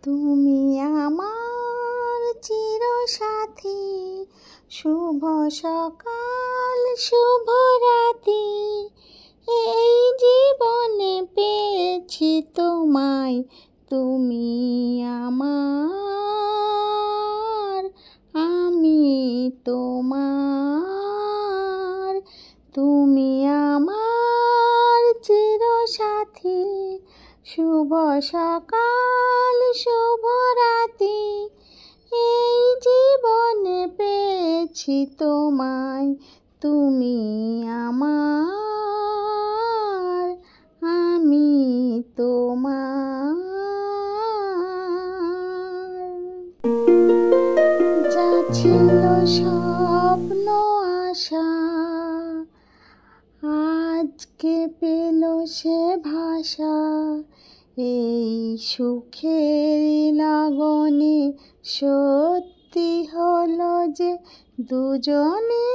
তুমি আমার চিরসাথী, শুভ সকাল শুভ রাতি। এই জীবনে পেয়েছি তোমায়, তুমি আমার, আমি তোমার। তুমি আমার চিরসাথী, শুভ সকাল শুভ রাতি। এই জীবনে পেয়েছি তোমায়, তুমি আমার, আমি তোমার। যা ছিল স্বপ্ন আশা, আজকে পেল সে ভাষা। এই সুখের লগনে সত্যি হলো যে দুজনে